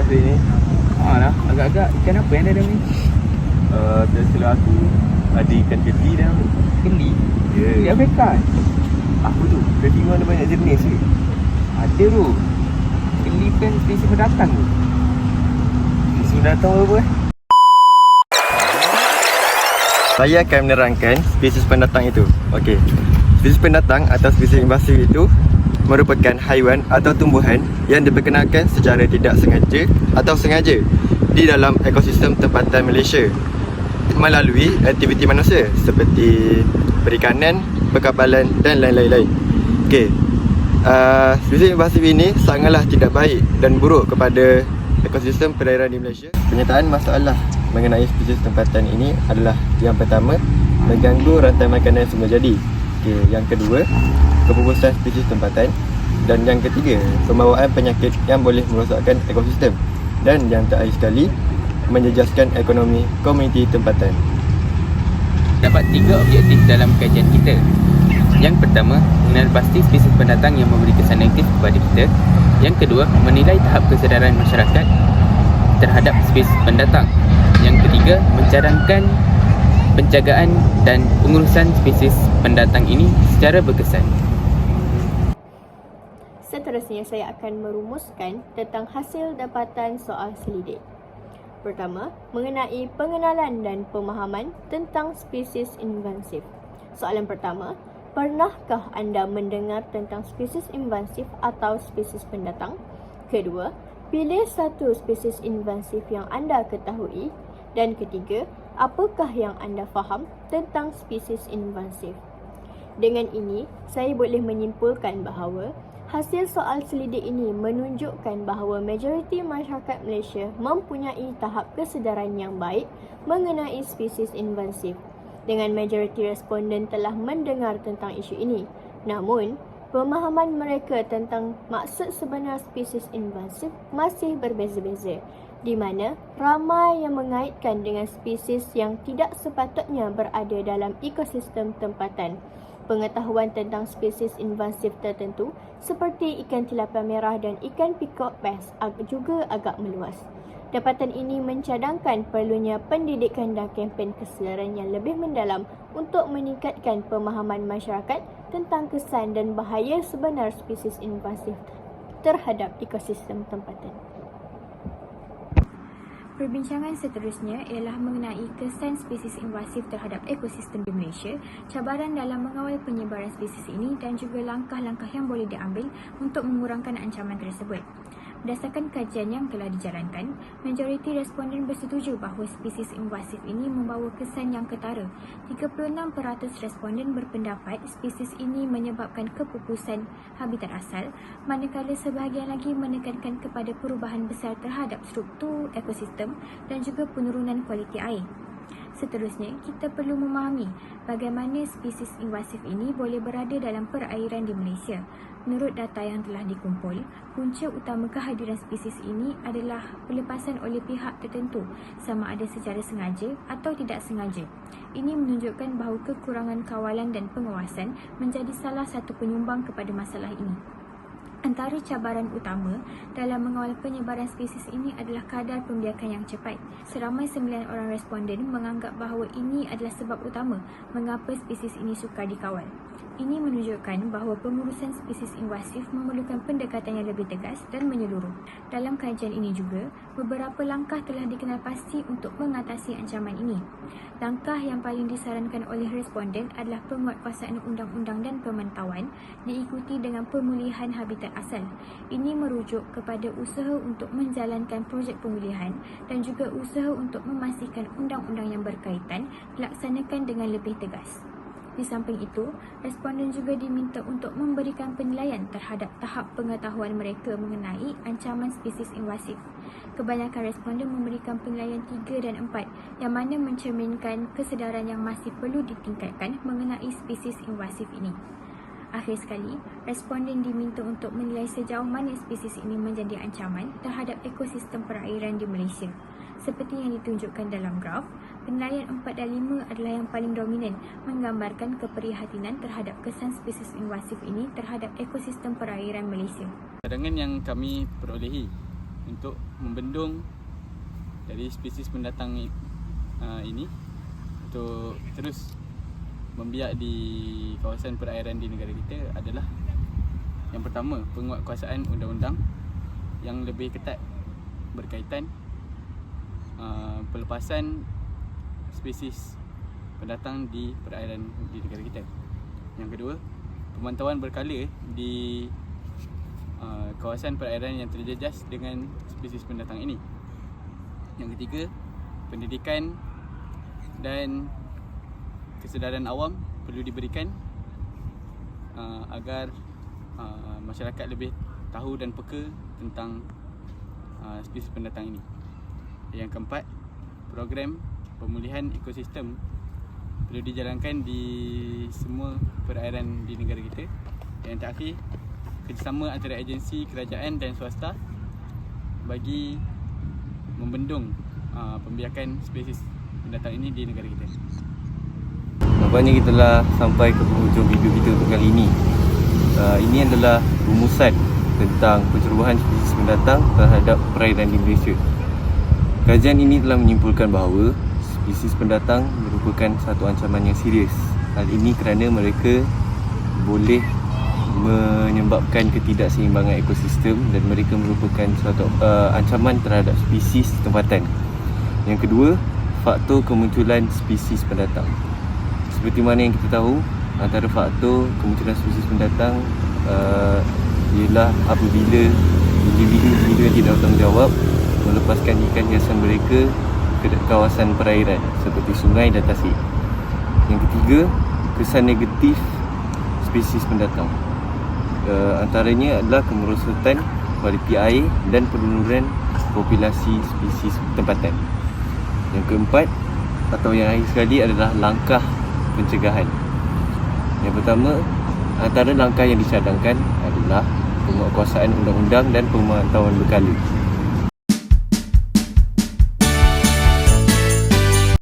Pasir ni? Lah, agak-agak ikan apa yang ada dalam ni? Terserah aku. Ada ikan keti dalam tu. Keli? Ya. Keli Afrika? Apa tu? Keti pun ada banyak jenis ni. Ada tu. Keli kan spesies pendatang tu. Sudah tahu apa Saya akan menerangkan spesies pendatang itu. Okey. Spesies pendatang atau spesies invasif itu merupakan haiwan atau tumbuhan yang diperkenalkan secara tidak sengaja atau sengaja di dalam ekosistem tempatan Malaysia melalui aktiviti manusia seperti perikanan, perkapalan dan lain-lain. Okey. Spesies invasif ini sangatlah tidak baik dan buruk kepada ekosistem perairan di Malaysia. Penyataan masalah mengenai spesies tempatan ini adalah yang pertama, mengganggu rantai makanan semula jadi. Okay, yang kedua, kepupusan spesies tempatan. Dan yang ketiga, pembawaan penyakit yang boleh merosakkan ekosistem. Dan yang terakhir sekali, menjejaskan ekonomi komuniti tempatan. Dapat 3 objektif dalam kajian kita. Yang pertama, mengenal pasti spesies pendatang yang memberi kesan negatif kepada kita. Yang kedua, menilai tahap kesedaran masyarakat terhadap spesies pendatang. Yang ketiga, mencadangkan penjagaan dan pengurusan spesies pendatang ini secara berkesan. Seterusnya, saya akan merumuskan tentang hasil dapatan soal selidik. Pertama, mengenai pengenalan dan pemahaman tentang spesies invasif. Soalan pertama, pernahkah anda mendengar tentang spesies invasif atau spesies pendatang? Kedua, pilih satu spesies invasif yang anda ketahui. Dan ketiga, apakah yang anda faham tentang spesies invasif? Dengan ini, saya boleh menyimpulkan bahawa hasil soal selidik ini menunjukkan bahawa majoriti masyarakat Malaysia mempunyai tahap kesedaran yang baik mengenai spesies invasif. Dengan majoriti responden telah mendengar tentang isu ini. Namun, pemahaman mereka tentang maksud sebenar spesies invasif masih berbeza-beza, di mana ramai yang mengaitkan dengan spesies yang tidak sepatutnya berada dalam ekosistem tempatan. Pengetahuan tentang spesies invasif tertentu seperti ikan tilapia merah dan ikan peacock bass juga agak meluas. Dapatan ini mencadangkan perlunya pendidikan dan kempen kesedaran yang lebih mendalam untuk meningkatkan pemahaman masyarakat tentang kesan dan bahaya sebenar spesies invasif terhadap ekosistem tempatan. Perbincangan seterusnya ialah mengenai kesan spesies invasif terhadap ekosistem di Malaysia, cabaran dalam mengawal penyebaran spesies ini dan juga langkah-langkah yang boleh diambil untuk mengurangkan ancaman tersebut. Berdasarkan kajian yang telah dijalankan, majoriti responden bersetuju bahawa spesies invasif ini membawa kesan yang ketara. 36% responden berpendapat spesies ini menyebabkan kepupusan habitat asal, manakala sebahagian lagi menekankan kepada perubahan besar terhadap struktur ekosistem dan juga penurunan kualiti air. Seterusnya, kita perlu memahami bagaimana spesies invasif ini boleh berada dalam perairan di Malaysia. Menurut data yang telah dikumpul, punca utama kehadiran spesies ini adalah pelepasan oleh pihak tertentu, sama ada secara sengaja atau tidak sengaja. Ini menunjukkan bahawa kekurangan kawalan dan pengawasan menjadi salah satu penyumbang kepada masalah ini. Antara cabaran utama dalam mengawal penyebaran spesies ini adalah kadar pembiakan yang cepat. Seramai 9 orang responden menganggap bahawa ini adalah sebab utama mengapa spesies ini sukar dikawal. Ini menunjukkan bahawa pengurusan spesies invasif memerlukan pendekatan yang lebih tegas dan menyeluruh. Dalam kajian ini juga, beberapa langkah telah dikenal pasti untuk mengatasi ancaman ini. Langkah yang paling disarankan oleh responden adalah penguatkuasaan undang-undang dan pemantauan diikuti dengan pemulihan habitat asal. Ini merujuk kepada usaha untuk menjalankan projek pemulihan dan juga usaha untuk memastikan undang-undang yang berkaitan dilaksanakan dengan lebih tegas. Di samping itu, responden juga diminta untuk memberikan penilaian terhadap tahap pengetahuan mereka mengenai ancaman spesies invasif. Kebanyakan responden memberikan penilaian 3 dan 4 yang mana mencerminkan kesedaran yang masih perlu ditingkatkan mengenai spesies invasif ini. Akhir sekali, responden diminta untuk menilai sejauh mana spesies ini menjadi ancaman terhadap ekosistem perairan di Malaysia. Seperti yang ditunjukkan dalam graf, penilaian 4 dan 5 adalah yang paling dominan, menggambarkan keprihatinan terhadap kesan spesies invasif ini terhadap ekosistem perairan Malaysia. Cadangan yang kami perolehi untuk membendung dari spesies pendatang ini untuk terus membiak di kawasan perairan di negara kita adalah yang pertama, penguatkuasaan undang-undang yang lebih ketat berkaitan pelepasan spesies pendatang di perairan di negara kita. Yang kedua, pemantauan berkala di kawasan perairan yang terjejas dengan spesies pendatang ini. Yang ketiga, pendidikan dan kesedaran awam perlu diberikan agar masyarakat lebih tahu dan peka tentang spesies pendatang ini. Yang keempat, program pemulihan ekosistem perlu dijalankan di semua perairan di negara kita. Yang terakhir, kerjasama antara agensi kerajaan dan swasta bagi membendung pembiakan spesies pendatang ini di negara kita. Nampaknya kita telah sampai ke penghujung video kita untuk kali ini. Ini adalah rumusan tentang pencerobohan spesies pendatang terhadap perairan di Malaysia. Kajian ini telah menyimpulkan bahawa spesies pendatang merupakan satu ancaman yang serius. Hal ini kerana mereka boleh menyebabkan ketidakseimbangan ekosistem dan mereka merupakan suatu ancaman terhadap spesies tempatan. Yang kedua, faktor kemunculan spesies pendatang. Seperti mana yang kita tahu, antara faktor kemunculan spesies pendatang ialah apabila individu-individu yang tidak bertanggungjawab melepaskan ikan hiasan mereka ke kawasan perairan seperti sungai dan tasik. Yang ketiga, kesan negatif spesies pendatang. Antaranya adalah kemerosotan kualiti air dan penurunan populasi spesies tempatan. Yang keempat atau yang akhir sekali adalah langkah pencegahan. Yang pertama, antara langkah yang dicadangkan adalah penguatkuasaan undang-undang dan pemantauan berkala.